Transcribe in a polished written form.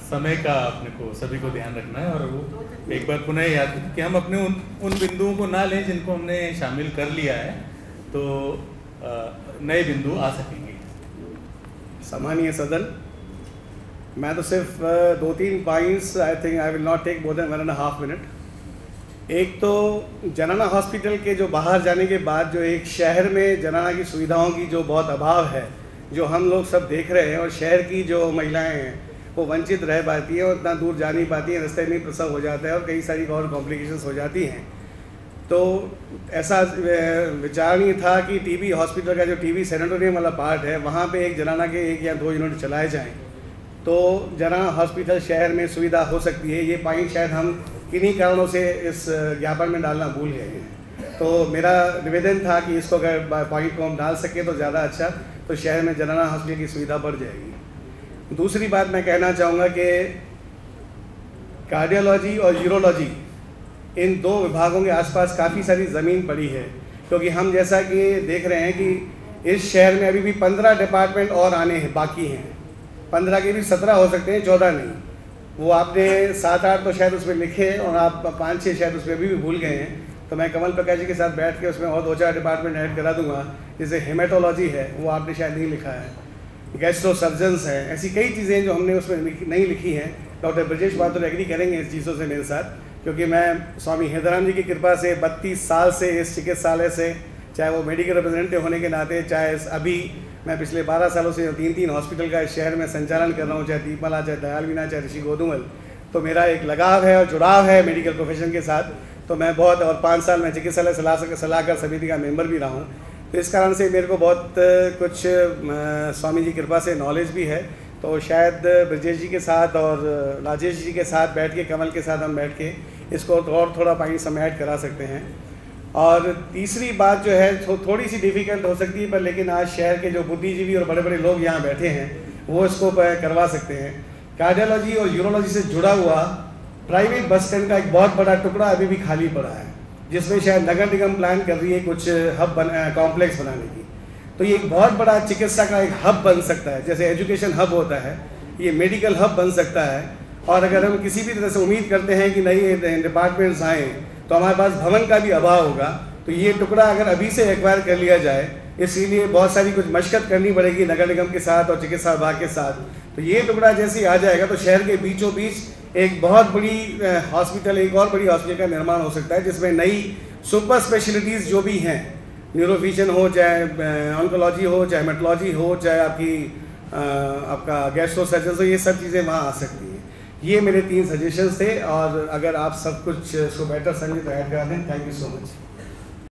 समय का अपने को सभी को ध्यान रखना है और वो एक बार पुनः याद कि हम अपने उन बिंदुओं को ना लें जिनको हमने शामिल कर लिया है, तो नए बिंदु आ सकेंगे। सम्मानीय सदन, मैं तो सिर्फ 2-3 points, I think I will not take more than 1.5 minute. एक तो जनाना हॉस्पिटल के जो बाहर जाने के बाद जो एक शहर में जनाना की सुविधाओं की जो बहुत अभाव है, जो हम लोग सब देख रहे हैं, और शहर की जो महिलाएं हैं वो वंचित रह पाती हैं और इतना दूर जा नहीं पाती हैं, रास्ते में प्रसव हो जाता है और कई सारी और कॉम्प्लिकेशंस हो जाती हैं। तो ऐसा विचारणीय था कि टीबी हॉस्पिटल का जो टीबी सैनिटोरियम वाला पार्ट है, वहाँ पे एक जनाना के 1 या 2 यूनिट चलाए जाएं, तो जनाना हॉस्पिटल शहर में सुविधा हो सकती है। ये पॉइंट शायद हम किन्हीं कारणों से इस ज्ञापन में डालना भूल गए हैं, तो मेरा निवेदन था कि इसको अगर पॉइंट को हम डाल सकें तो ज़्यादा अच्छा, तो शहर में जनाना हॉस्पिटल की सुविधा बढ़ जाएगी। दूसरी बात मैं कहना चाहूँगा कि कार्डियोलॉजी और यूरोलॉजी, इन 2 विभागों के आसपास काफ़ी सारी ज़मीन पड़ी है, क्योंकि हम जैसा कि देख रहे हैं कि इस शहर में अभी भी 15 डिपार्टमेंट और आने हैं, बाकी हैं। 15 के भी 17 हो सकते हैं, 14 नहीं। वो आपने 7-8 तो शायद उसमें लिखे और आप 5-6 शायद उसमें अभी भी भूल गए हैं। तो मैं कमल प्रकाश जी के साथ बैठ के उसमें और 2-4 डिपार्टमेंट ऐड करा दूंगा। जैसे हेमेटोलॉजी है, वो आपने शायद नहीं लिखा है, गैस्ट्रो सर्जन्स हैं, ऐसी कई चीज़ें जो हमने उसमें नहीं लिखी हैं। डॉक्टर ब्रजेश बहादुर एग्री करेंगे इस चीज़ों से मेरे साथ, क्योंकि मैं स्वामी हेदराम जी की कृपा से 32 साल से इस चिकित्सालय से, चाहे वो मेडिकल रिप्रेजेंटेटिव होने के नाते, चाहे अभी मैं पिछले 12 सालों से 3-3 हॉस्पिटल का इस शहर में संचालन कर रहा हूँ, चाहे दीपमाला, चाहे दयालवीना, चाहे ऋषि गोदुमल, तो मेरा एक लगाव है और जुड़ाव है मेडिकल प्रोफेशन के साथ। तो मैं बहुत, और 5 साल मैं चिकित्सालय सलाहकार समिति का मेंबर भी रहा हूँ, तो इस कारण से मेरे को बहुत कुछ स्वामी जी की कृपा से नॉलेज भी है। तो शायद ब्रजेश जी के साथ और राजेश जी के साथ बैठ के, कमल के साथ हम बैठ के इसको और थोड़ा पॉइंट्स हम ऐड करा सकते हैं। और तीसरी बात जो है थोड़ी सी डिफ़िकल्ट हो सकती है, पर लेकिन आज शहर के जो बुद्धिजीवी और बड़े बड़े लोग यहाँ बैठे हैं वो इसको करवा सकते हैं। कार्डियोलॉजी और यूरोलॉजी से जुड़ा हुआ प्राइवेट बस स्टैंड का एक बहुत बड़ा टुकड़ा अभी भी खाली पड़ा है, जिसमें शायद नगर निगम प्लान कर रही है कुछ हब कॉम्प्लेक्स बनाने की। तो ये एक बहुत बड़ा चिकित्सा का एक हब बन सकता है, जैसे एजुकेशन हब होता है, ये मेडिकल हब बन सकता है। और अगर हम किसी भी तरह से उम्मीद करते हैं कि नई डिपार्टमेंट्स आएँ तो हमारे पास भवन का भी अभाव होगा, तो ये टुकड़ा अगर अभी से एक्वायर कर लिया जाए, इसीलिए बहुत सारी कुछ मशक्कत करनी पड़ेगी नगर निगम के साथ और चिकित्सा विभाग के साथ। तो ये टुकड़ा जैसे ही आ जाएगा तो शहर के बीचों बीच एक बहुत बड़ी हॉस्पिटल, एक और बड़ी हॉस्पिटल का निर्माण हो सकता है, जिसमें नई सुपर स्पेशलिटीज़ जो भी हैं, न्यूरोफिशन हो, चाहे ऑन्कोलॉजी हो, चाहे मेटोलॉजी हो, चाहे आपका गैस्ट्रो सर्जन हो, ये सब चीज़ें वहाँ आ सकती हैं। ये मेरे 3 सजेशंस थे, और अगर आप सब कुछ इसको बेटर समझे तो ऐड करा दें। Thank you so much.